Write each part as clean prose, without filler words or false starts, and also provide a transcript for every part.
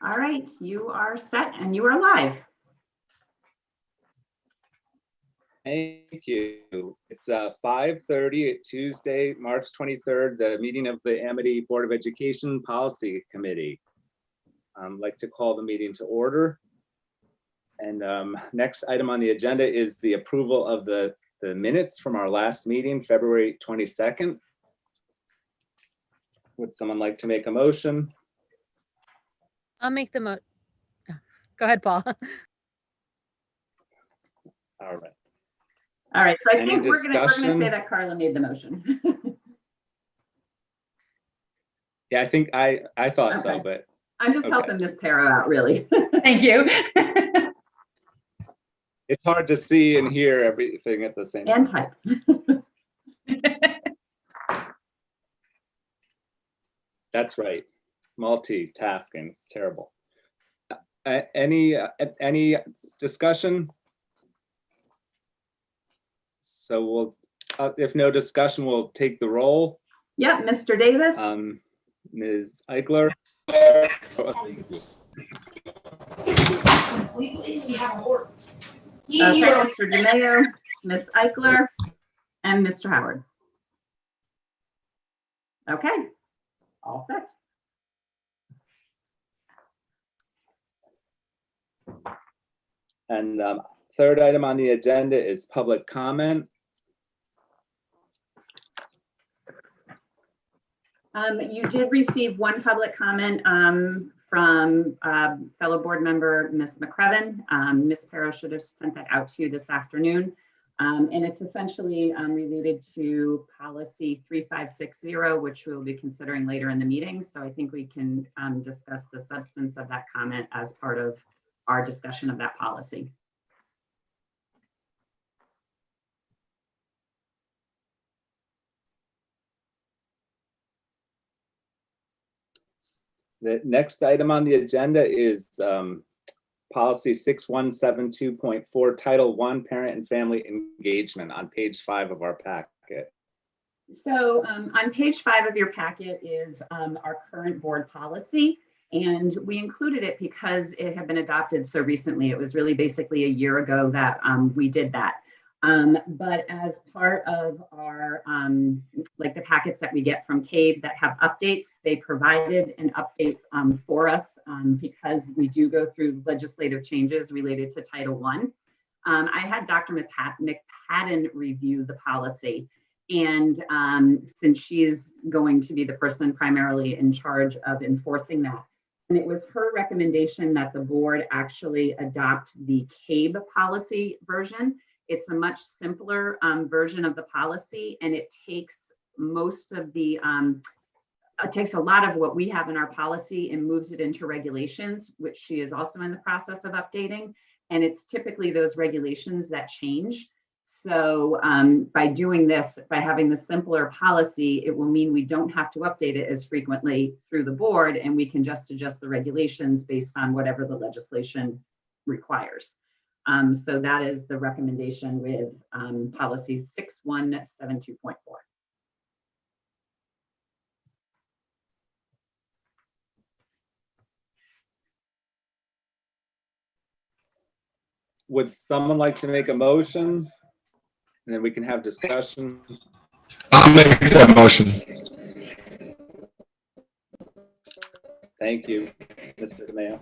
All right, you are set and you are live. Thank you. It's 5:30 at Tuesday, March 23rd, the meeting of the Amity Board of Education Policy Committee. I'd like to call the meeting to order. And next item on the agenda is the approval of the minutes from our last meeting, February 22nd. Would someone like to make a motion? I'll make the motion. Go ahead, Paul. All right. All right, so I Any think we're gonna discussion? say that Carla made the motion. Yeah, I think I thought so, Okay. but I'm just Okay. helping Miss Para out, really. Thank you. it's hard to see and hear everything at the same time. And type. That's right. Multitasking, it's terrible. Any discussion? So we'll, if no discussion, we'll take the roll. Yep, Mr. Davis. Ms. Eichler. Okay, Mr. DeMayo, Ms. Eichler, and Mr. Howard. Okay, all set. And third item on the agenda is public comment. You did receive one public comment from fellow board member, Ms. McCrevin. Ms. Pero should have sent that out to you this afternoon. And it's essentially related to policy 3560, which we'll be considering later in the meeting. So I think we can discuss the substance of that comment as part of our discussion of that policy. The next item on the agenda is policy 6172.4, Title I, Parent and Family Engagement on page 5 of our packet. So on page 5 of your packet is our current board policy. And we included it because it had been adopted so recently. It was really basically a year ago that we did that. But as part of our, like the packets that we get from CABE that have updates, they provided an update for us because we do go through legislative changes related to Title I. I had Dr. McPadden review the policy. And since she's going to be the person primarily in charge of enforcing that, and it was her recommendation that the board actually adopt the CABE policy version. It's a much simpler version of the policy, and it takes most of the, it takes a lot of what we have in our policy and moves it into regulations, which she is also in the process of updating. And it's typically those regulations that change. So by doing this, by having the simpler policy, it will mean we don't have to update it as frequently through the board, and we can just adjust the regulations based on whatever the legislation requires. So that is the recommendation with policy 6172.4. Would someone like to make a motion? And then we can have discussion. I'll make that motion. Thank you, Mr. DeMayo.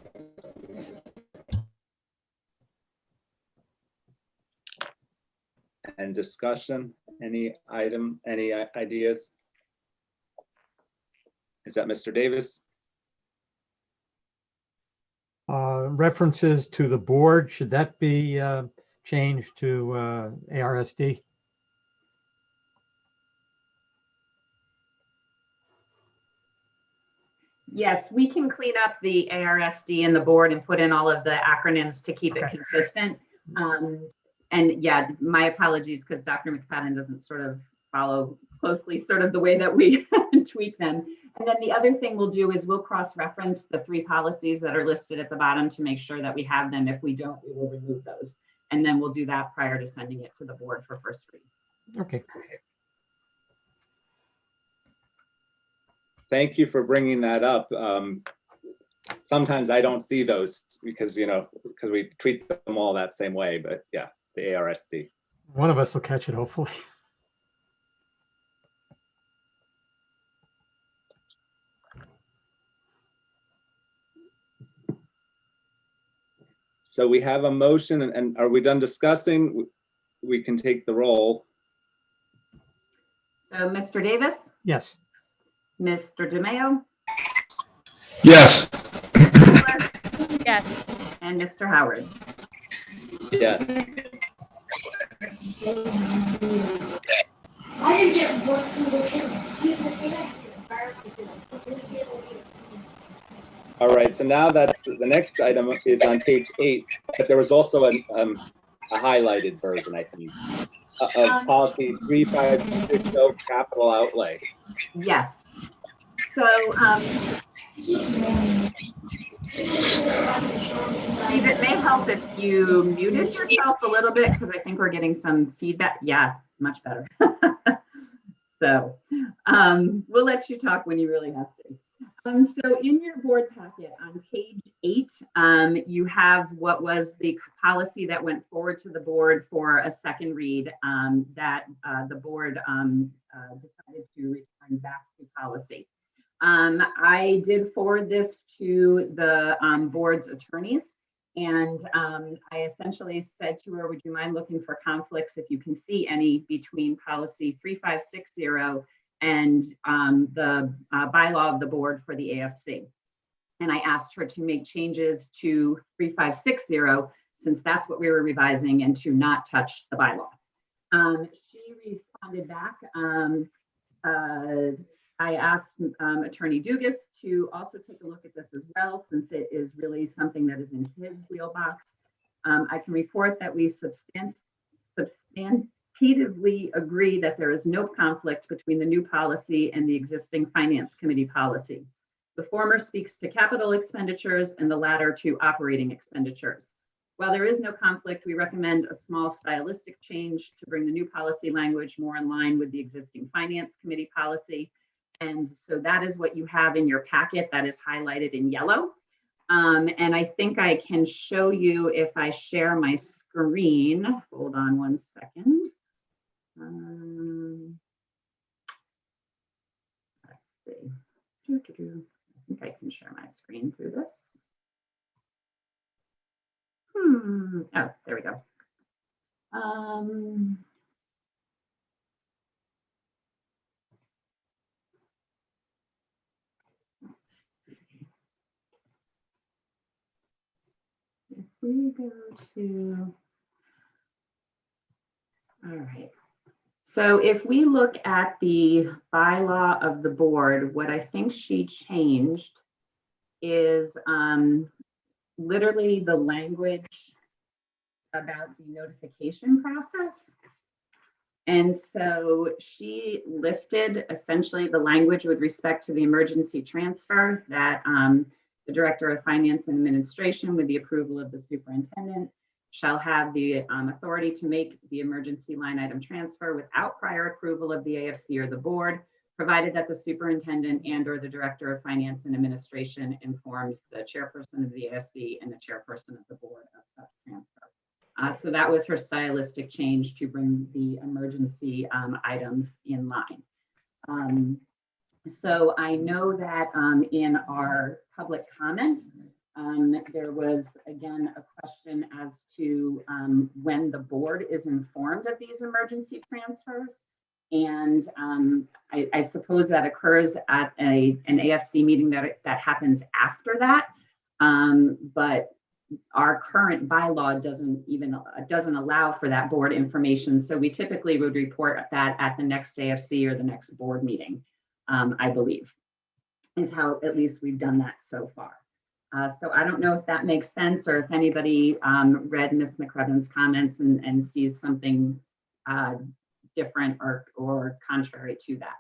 And discussion, any item, any ideas? Is that Mr. Davis? References to the board, should that be changed to ARSD? Yes, we can clean up the ARSD and the board and put in all of the acronyms to keep it consistent. And yeah, my apologies because Dr. McFadden doesn't sort of follow closely sort of the way that we tweak them. And then the other thing we'll do is we'll cross-reference the 3 policies that are listed at the bottom to make sure that we have them. If we don't, we will remove those. And then we'll do that prior to sending it to the board for first read. Okay. thank you for bringing that up. Sometimes I don't see those because, because we treat them all that same way, but yeah, the ARSD. One of us will catch it, hopefully. So we have a motion, and are we done discussing? We can take the roll. So Mr. Davis, Yes. Mr. DeMayo, Yes. Yes. and Mr. Howard. Yes. I didn't get one single thing. All right, so now that's the next item is on page 8, but there was also a highlighted version, I think, of policy 3560, capital outlay. Yes. So, Steve, it may help if you muted yourself a little bit because I think we're getting some feedback. Yeah, much better. So we'll let you talk when you really have to. So in your board packet on page 8, you have what was the policy that went forward to the board for a second read that the board decided to return back to policy. I did forward this to the board's attorneys, and I essentially said to her, would you mind looking for conflicts if you can see any between policy 3560 and the bylaw of the board for the AFC. And I asked her to make changes to 3560 since that's what we were revising and to not touch the bylaw. She responded back. I asked Attorney Dugas to also take a look at this as well, since it is really something that is in his wheelbox. I can report that we substantively agree that there is no conflict between the new policy and the existing Finance Committee policy. The former speaks to capital expenditures and the latter to operating expenditures. While there is no conflict, we recommend a small stylistic change to bring the new policy language more in line with the existing Finance Committee policy. And so that is what you have in your packet that is highlighted in yellow. And I think I can show you if I share my screen. Hold on one second. Let's see. I think I can share my screen through this. Oh, there we go. If we go to, all right. So if we look at the bylaw of the board, what I think she changed is literally the language about the notification process. And so she lifted essentially the language with respect to the emergency transfer that the Director of Finance and Administration, with the approval of the superintendent, shall have the authority to make the emergency line item transfer without prior approval of the AFC or the board, provided that the superintendent and or the Director of Finance and Administration informs the chairperson of the AFC and the chairperson of the board of such transfer. So that was her stylistic change to bring the emergency items in line. So I know that in our public comment, there was again a question as to when the board is informed of these emergency transfers. And I suppose that occurs at an AFC meeting that happens after that. But our current bylaw doesn't allow for that board information. So we typically would report that at the next AFC or the next board meeting, I believe, is how at least we've done that so far. So I don't know if that makes sense or if anybody read Ms. McCrevens' comments and sees something different or contrary to that.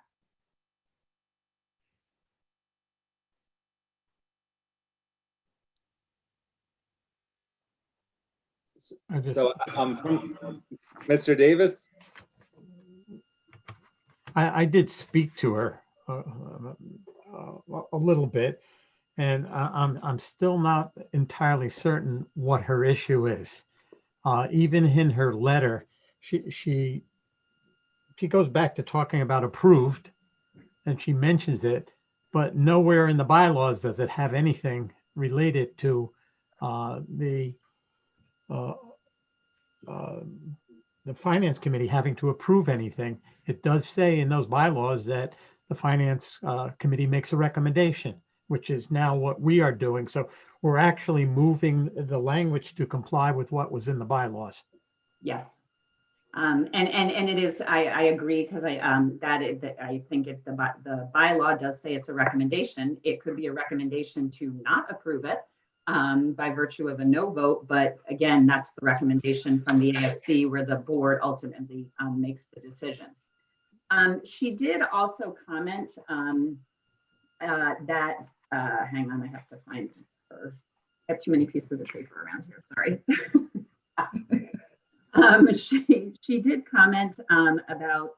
So Mr. Davis? I did speak to her a little bit. And I'm still not entirely certain what her issue is. Even in her letter, she goes back to talking about approved, and she mentions it, but nowhere in the bylaws does it have anything related to the finance committee having to approve anything. It does say in those bylaws that the finance committee makes a recommendation, which is now what we are doing. So we're actually moving the language to comply with what was in the bylaws. Yes. And it is, I agree, because I think if the bylaw does say it's a recommendation, it could be a recommendation to not approve it by virtue of a no vote. But again, that's the recommendation from the AFC where the board ultimately makes the decision. She did also comment that, hang on, I have to find her. I have too many pieces of paper around here, sorry. She did comment about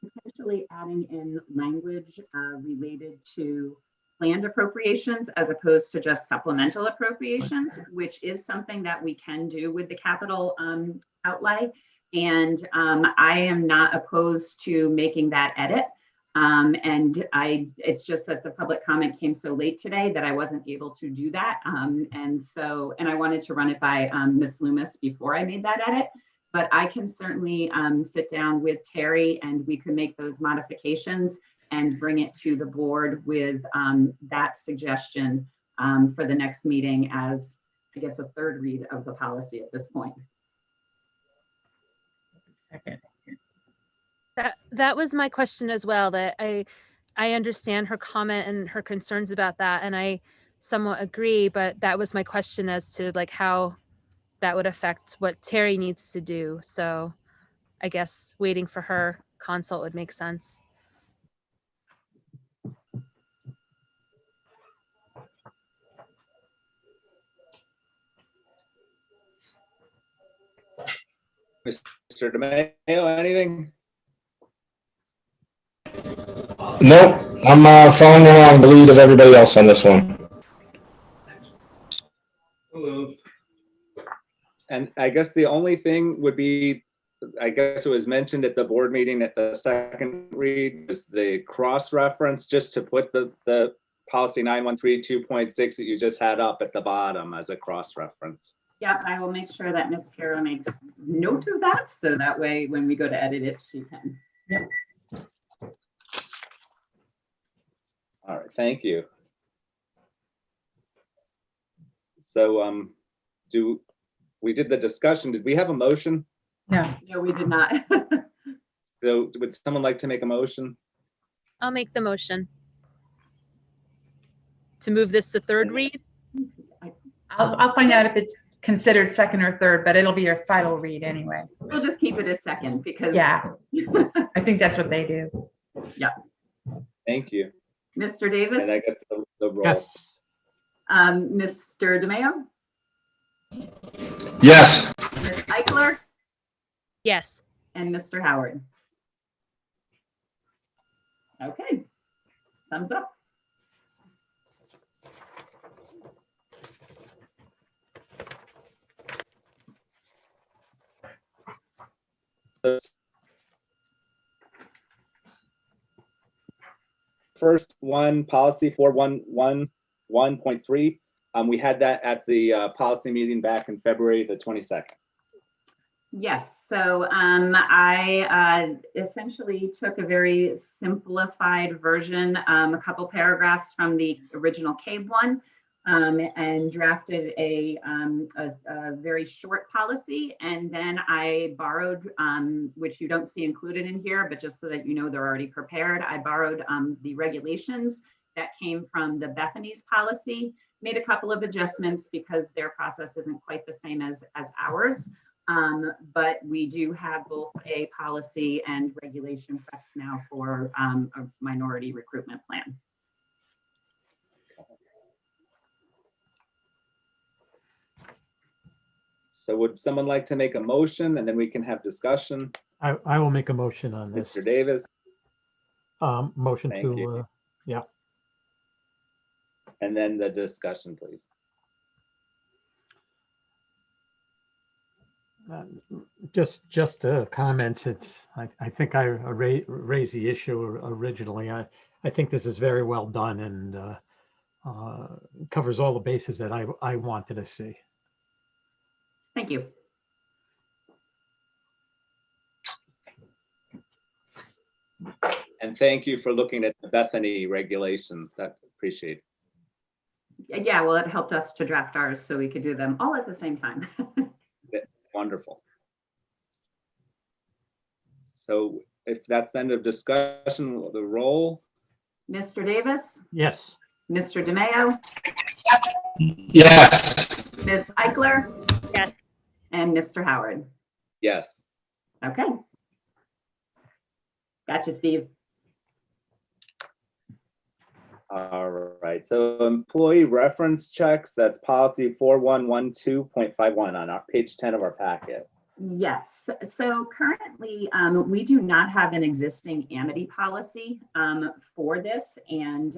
potentially adding in language related to planned appropriations as opposed to just supplemental appropriations, which is something that we can do with the capital outlay. And I am not opposed to making that edit. It's just that the public comment came so late today that I wasn't able to do that. And I wanted to run it by Ms. Loomis before I made that edit, but I can certainly sit down with Terry and we can make those modifications and bring it to the board with that suggestion for the next meeting as, I guess, a third read of the policy at this point. Second. That was my question as well, that I understand her comment and her concerns about that, and I somewhat agree, but that was my question as to like how that would affect what Terry needs to do. So I guess waiting for her consult would make sense. Mr. DeMayo, anything? Nope, I'm following along the lead of everybody else on this one. Hello. And I guess the only thing would be, I guess it was mentioned at the board meeting at the second read, is the cross-reference, just to put the policy 9132.6 that you just had up at the bottom as a cross-reference. Yeah, I will make sure that Ms. Kara makes note of that, so that way when we go to edit it, she can. Yep. All right, thank you. So we did the discussion. Did we have a motion? No. No, we did not. So would someone like to make a motion? I'll make the motion to move this to third read. I'll find out if it's considered second or third, but it'll be your final read anyway. We'll just keep it as second because. Yeah, I think that's what they do. Yeah. Thank you. Mr. Davis, And I guess the roll. Yes. Mr. DeMayo, Yes, Ms. Eichler, Yes. and Mr. Howard. Okay, thumbs up. First one, policy 4111.3. We had that at the policy meeting back in February the 22nd. Yes, so I essentially took a very simplified version, a couple paragraphs from the original CABE one, and drafted a very short policy. And then I borrowed, which you don't see included in here, but just so that you know they're already prepared, I borrowed the regulations that came from the Bethany's policy, made a couple of adjustments because their process isn't quite the same as ours. But we do have both a policy and regulation now for a minority recruitment plan. So would someone like to make a motion and then we can have discussion? I will make a motion on this. Mr. Davis, Motion Thank to, you. And then the discussion, please. Just comments. I think I raised the issue originally. I think this is very well done and covers all the bases that I wanted to see. Thank you. And thank you for looking at the Bethany regulation. That appreciate it. Yeah, well, it helped us to draft ours so we could do them all at the same time. Wonderful. So if that's the end of discussion, the roll. Mr. Davis, Yes. Mr. DeMayo, Yes. Ms. Eichler, Yes. and Mr. Howard. Yes. Okay. Gotcha, Steve. All right. So employee reference checks, that's policy 4112.51 on our page 10 of our packet. Yes, so currently we do not have an existing Amity policy for this, and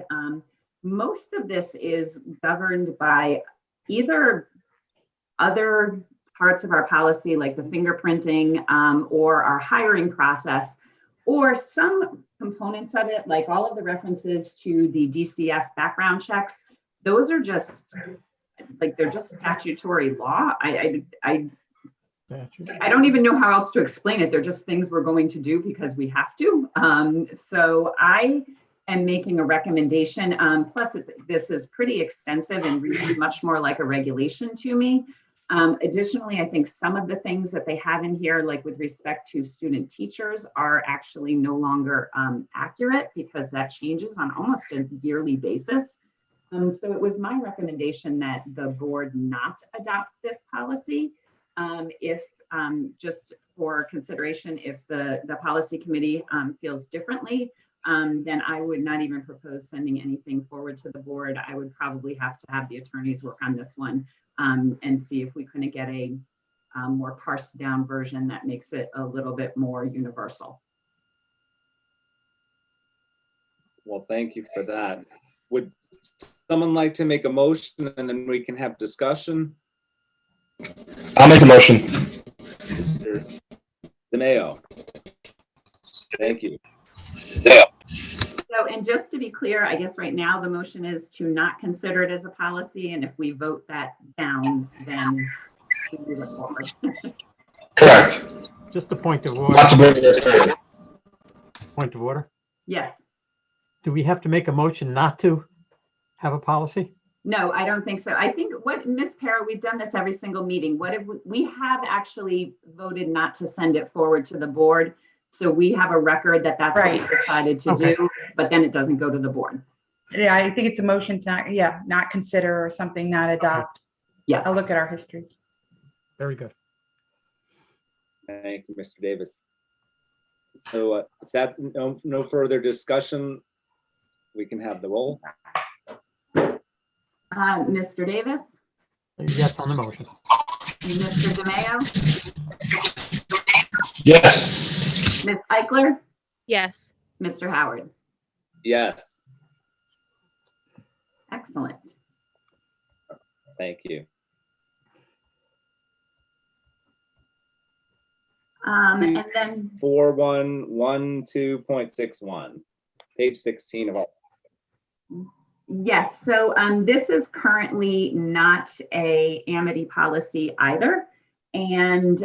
most of this is governed by either other parts of our policy like the fingerprinting or our hiring process, or some components of it, like all of the references to the DCF background checks. Those are just like, they're just statutory law. I don't even know how else to explain it. They're just things we're going to do because we have to. So I am making a recommendation. Plus, this is pretty extensive and reads much more like a regulation to me. Additionally, I think some of the things that they have in here, like with respect to student teachers, are actually no longer accurate because that changes on almost a yearly basis. So it was my recommendation that the board not adopt this policy. If just for consideration, if the policy committee feels differently, then I would not even propose sending anything forward to the board. I would probably have to have the attorneys work on this one and see if we couldn't get a more parsed down version that makes it a little bit more universal. Well, thank you for that. Would someone like to make a motion and then we can have discussion? I'll make a motion. Mr. DeMayo. Thank you. Yeah. So, and just to be clear, I guess right now the motion is to not consider it as a policy, and if we vote that down, then we move it forward. Correct. Just a point of order. Not to bring it forward. Point of order. Yes. Do we have to make a motion not to have a policy? No, I don't think so. I think what, Ms. Para, we've done this every single meeting. What if we have actually voted not to send it forward to the board? So we have a record that that's what we decided to do, but then it doesn't go to the board. Yeah, I think it's a motion to not consider or something, not adopt. Yes. I'll look at our history. Very good. Thank you, Mr. Davis. So if that no further discussion, we can have the roll. Mr. Davis, Yes on the motion. Mr. DeMayo, Yes. Ms. Eichler, Yes. Mr. Howard. Yes, Excellent. thank you. And then 4112.61, page 16 of our. yes, so this is currently not a Amity policy either. And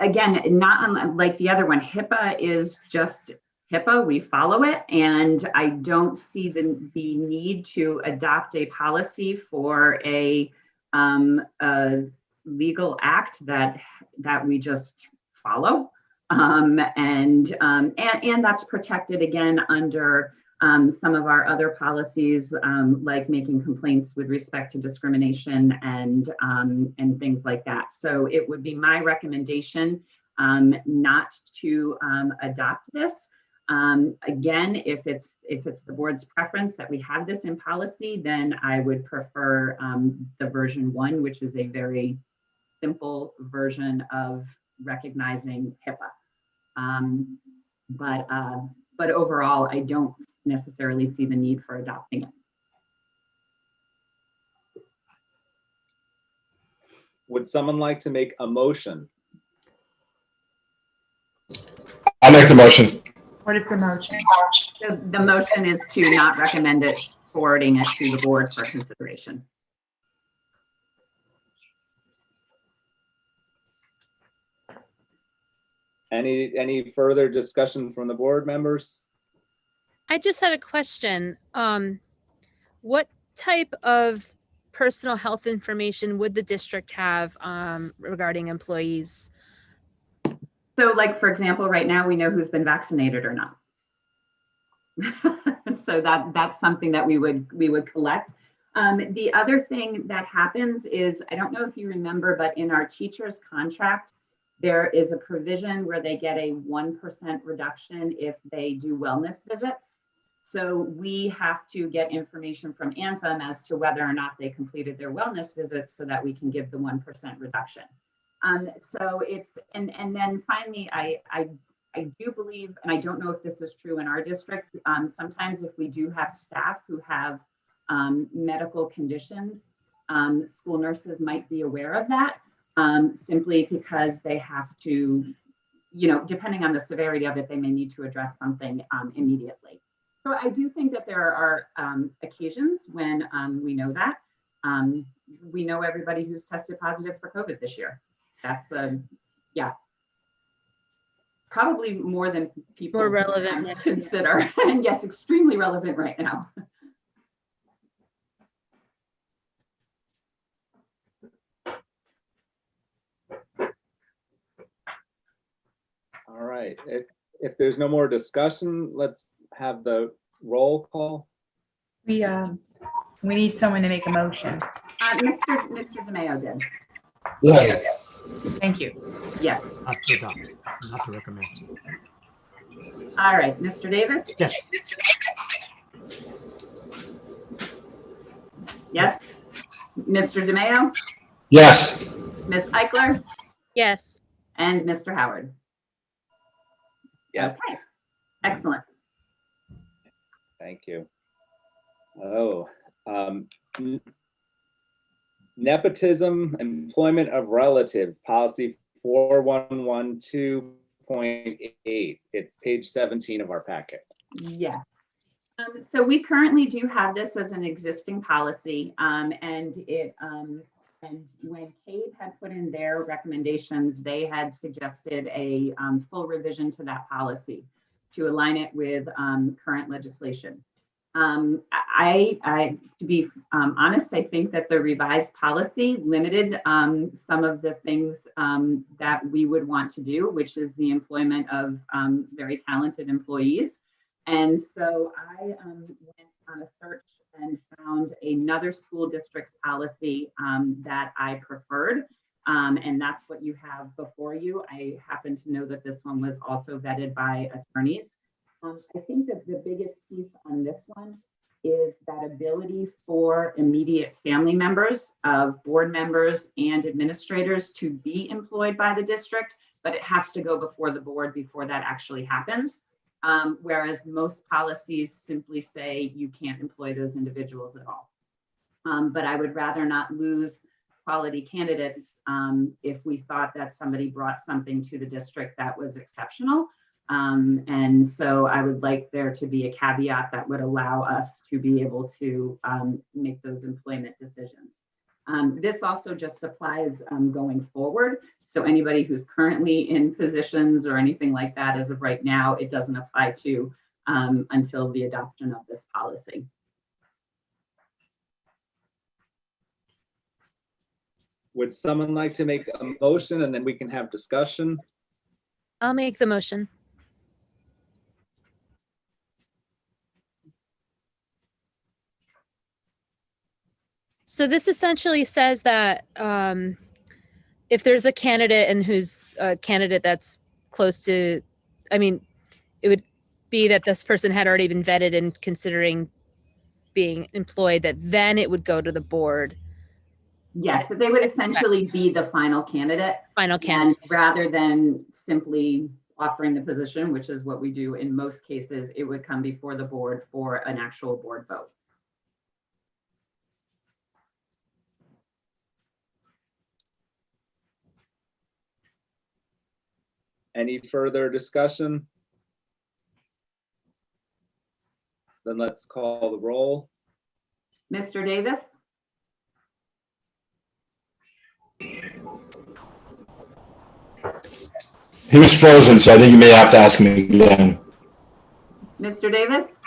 again, not unlike the other one, HIPAA is just HIPAA, we follow it. And I don't see the need to adopt a policy for a legal act that we just follow. And that's protected again under some of our other policies, like making complaints with respect to discrimination and things like that. So it would be my recommendation not to adopt this. Again, if it's the board's preference that we have this in policy, then I would prefer the version 1, which is a very simple version of recognizing HIPAA. But overall, I don't necessarily see the need for adopting it. Would someone like to make a motion? I'll make the motion. What is the motion? The motion is to not recommend it, forwarding it to the board for consideration. Any further discussion from the board members? I just had a question. What type of personal health information would the district have regarding employees? So like, for example, right now we know who's been vaccinated or not. So that's something that we would collect. The other thing that happens is, I don't know if you remember, but in our teachers' contract, there is a provision where they get a 1% reduction if they do wellness visits. So we have to get information from Anthem as to whether or not they completed their wellness visits so that we can give the 1% reduction. So it's, and then finally, I do believe, and I don't know if this is true in our district, sometimes if we do have staff who have medical conditions, school nurses might be aware of that, simply because they have to, depending on the severity of it, they may need to address something immediately. So I do think that there are occasions when we know that. We know everybody who's tested positive for COVID this year. That's probably more than people More relevant sometimes consider. And yes, extremely relevant right now. All right, if there's no more discussion, let's have the roll call. We need someone to make a motion. Mr. DeMayo did. Yeah. Thank you. Yes. Not to adopt, not to recommend. All right, Mr. Davis? Yes. Yes. Mr. DeMayo? Yes. Ms. Eichler? Yes. And Mr. Howard? Yes, Okay. Excellent. thank you. Oh, nepotism, employment of relatives, policy 4112.8. It's page 17 of our packet. Yes. So we currently do have this as an existing policy, and when CABE had put in their recommendations, they had suggested a full revision to that policy to align it with current legislation. To be honest, I think that the revised policy limited some of the things that we would want to do, which is the employment of very talented employees. And so I went on a search and found another school district's policy that I preferred. And that's what you have before you. I happen to know that this one was also vetted by attorneys. I think that the biggest piece on this one is that ability for immediate family members of board members and administrators to be employed by the district, but it has to go before the board before that actually happens. Whereas most policies simply say you can't employ those individuals at all. But I would rather not lose quality candidates if we thought that somebody brought something to the district that was exceptional. And so I would like there to be a caveat that would allow us to be able to make those employment decisions. This also just applies going forward. So anybody who's currently in positions or anything like that, as of right now, it doesn't apply to until the adoption of this policy. Would someone like to make a motion and then we can have discussion? I'll make the motion. So this essentially says that if there's a candidate and who's a candidate that's close to, I mean, it would be that this person had already been vetted and considering being employed, that then it would go to the board. Yes, so they would essentially be the final candidate. Final candidate. And rather than simply offering the position, which is what we do in most cases, it would come before the board for an actual board vote. Any further discussion? Then let's call the roll. Mr. Davis, He was frozen, so I think you may have to ask him again. Mr. Davis,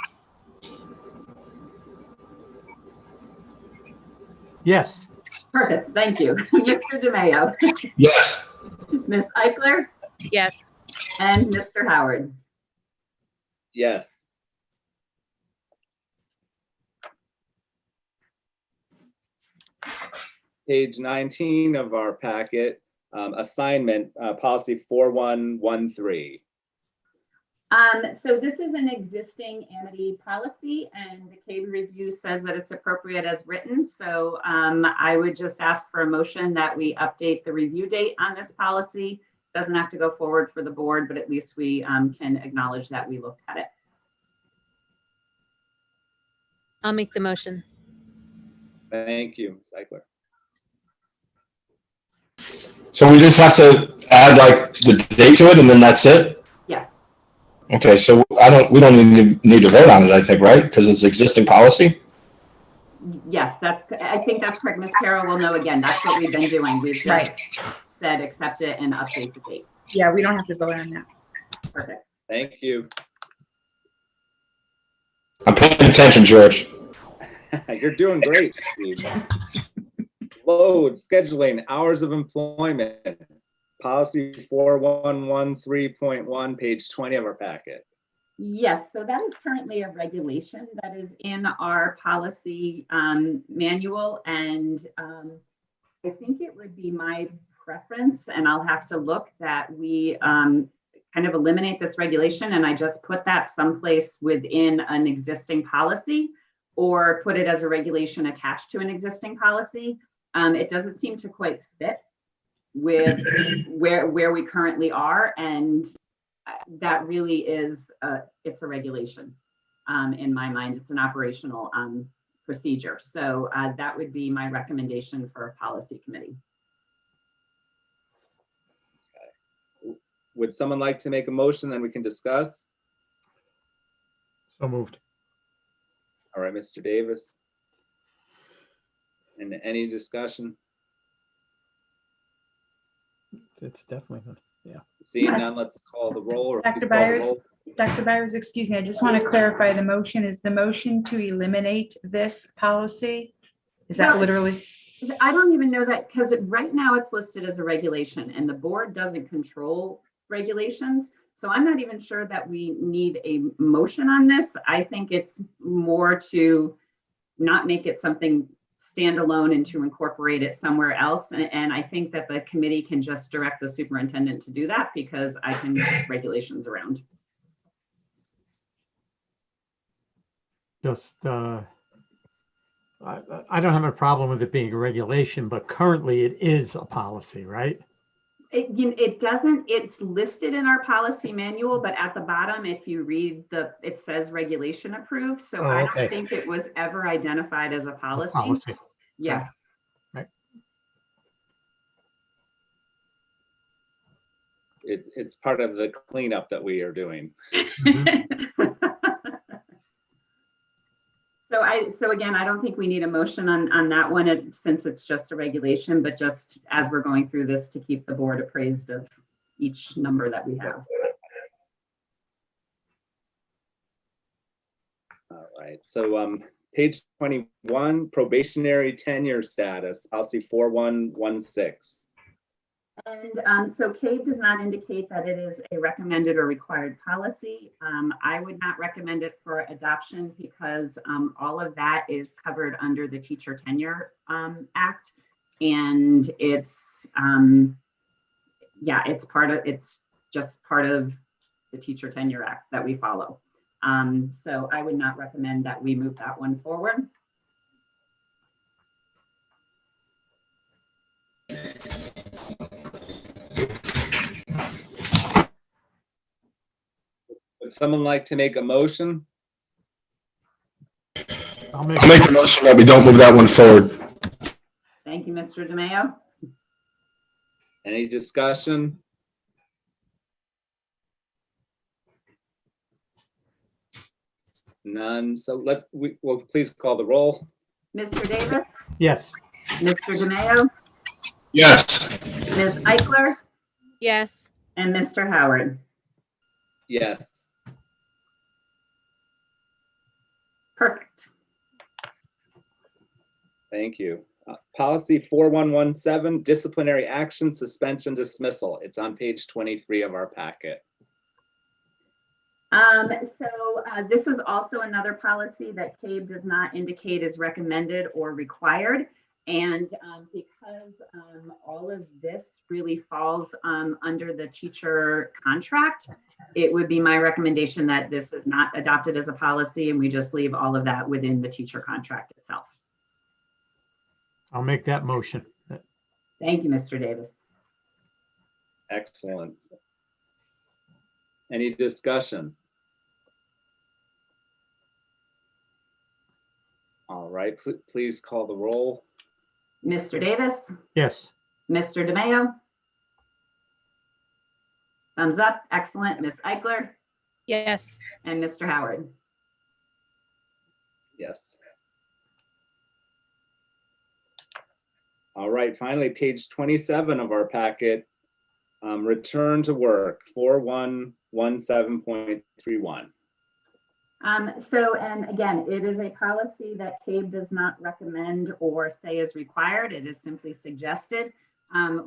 Yes. perfect, thank you. Mr. DeMayo, Yes. Ms. Eichler, Yes. and Mr. Howard. Yes. Page 19 of our packet, assignment, policy 4113. So this is an existing Amity policy, and the CABE review says that it's appropriate as written. So I would just ask for a motion that we update the review date on this policy. Doesn't have to go forward for the board, but at least we can acknowledge that we looked at it. I'll make the motion. Thank you, Ms. Eichler. So we just have to add like the date to it and then that's it? Yes, Okay, so we don't even need to vote on it, I think, right? Because it's existing policy? yes, I think that's correct. Ms. Carroll will know again. That's what we've been doing. We've Right. just said accept it and update the date. Yeah, we don't have to vote on that. Perfect. Thank you. I'm paying attention, George. You're doing great, Steve. Load, scheduling, hours of employment, policy 4113.1, page 20 of our packet. Yes, so that is currently a regulation that is in our policy manual, and I think it would be my preference, and I'll have to look, that we kind of eliminate this regulation, and I just put that someplace within an existing policy, or put it as a regulation attached to an existing policy. It doesn't seem to quite fit with where we currently are, and that really is it's a regulation in my mind. It's an operational procedure. So that would be my recommendation for a policy committee. Would someone like to make a motion, then we can discuss? So moved. All right, Mr. Davis. And any discussion? It's definitely good. Yeah. Seeing none, let's call the roll. Or Dr. please call the Byers, roll. Dr. Byers, excuse me, I just want to clarify the motion. Is the motion to eliminate this policy? Is that Well, literally? I don't even know that, because right now it's listed as a regulation, and the board doesn't control regulations. So I'm not even sure that we need a motion on this. I think it's more to not make it something standalone and to incorporate it somewhere else. And I think that the committee can just direct the superintendent to do that, because I can move regulations around. Just, I don't have a problem with it being a regulation, but currently it is a policy, right? It doesn't, it's listed in our policy manual, but at the bottom, if you read it says regulation approved. So Oh, I okay. don't think it was ever identified as a policy. Policy. Yes. Right. It's part of the cleanup that we are doing. Mhm. So again, I don't think we need a motion on that one, since it's just a regulation, but just as we're going through this, to keep the board appraised of each number that we have. All right, so page 21, probationary tenure status, policy 4116. And so CABE does not indicate that it is a recommended or required policy. I would not recommend it for adoption, because all of that is covered under the Teacher Tenure Act. And it's, yeah, it's just part of the Teacher Tenure Act that we follow. So I would not recommend that we move that one forward. Would someone like to make a motion? I'll make, I'll make the motion that we don't move that one forward. Thank you, Mr. DeMayo. Any discussion? None. So we'll please call the roll. Mr. Davis, yes. Mr. DeMayo, Yes. Ms. Eichler, Yes. and Mr. Howard. Yes. Perfect. Thank you. Policy 4117, disciplinary action, suspension, dismissal. It's on page 23 of our packet. This is also another policy that CABE does not indicate is recommended or required. And because all of this really falls under the teacher contract, it would be my recommendation that this is not adopted as a policy and we just leave all of that within the teacher contract itself. I'll make that motion. Thank you, Mr. Davis. Excellent. Any discussion? All right, please call the roll. Mr. Davis, Yes. Mr. DeMayo. Thumbs up, excellent. Ms. Eichler Yes. and Mr. Howard. Yes. All right, finally, page 27 of our packet, return to work, 4117.31. And again, it is a policy that CABE does not recommend or say is required. It is simply suggested.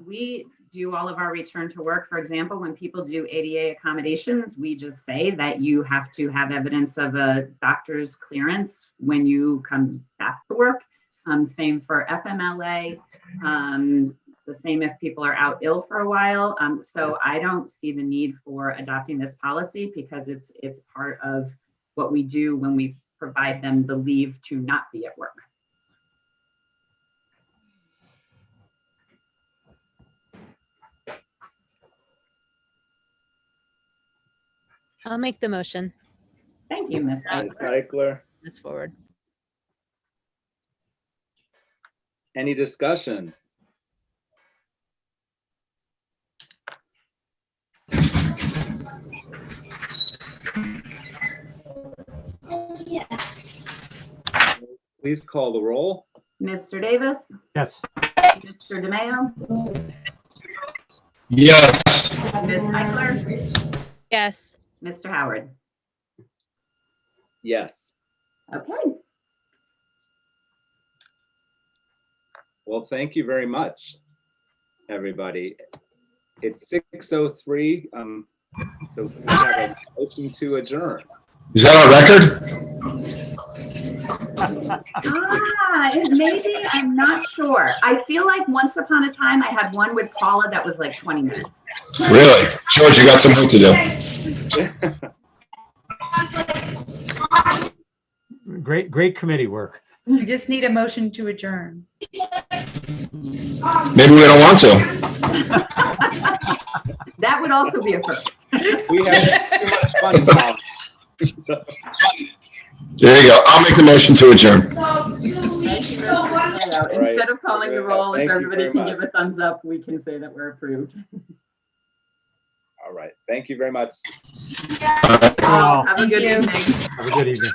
We do all of our return to work. For example, when people do ADA accommodations, we just say that you have to have evidence of a doctor's clearance when you come back to work. Same for FMLA. The same if people are out ill for a while. So I don't see the need for adopting this policy because it's part of what we do when we provide them the leave to not be at work. I'll make the motion. Thank you, Ms. Ms. Eichler. Eichler, This forward. any discussion? Please call the roll. Mr. Davis, Yes. Mr. DeMayo, Yes. Ms. Eichler, Yes. Mr. Howard. Yes. Okay, Well, thank you very much, everybody. It's 6:03, so we have a motion to adjourn. Is that our record? maybe, I'm not sure. I feel like once upon a time I had one with Paula that was like 20 minutes. Really? George, you got some work to do. Great committee work. We just need a motion to adjourn. Maybe we don't want to. That would also be a first. We had too much fun, Paul. So, There you go. I'll make the motion to adjourn. Thank you, Mr. DeMayo. Instead of calling the roll, Thank if you everybody very can much. give a thumbs up, we can say that we're approved. all right, thank you very much. Well, Have a good Thank you. evening. have a good evening.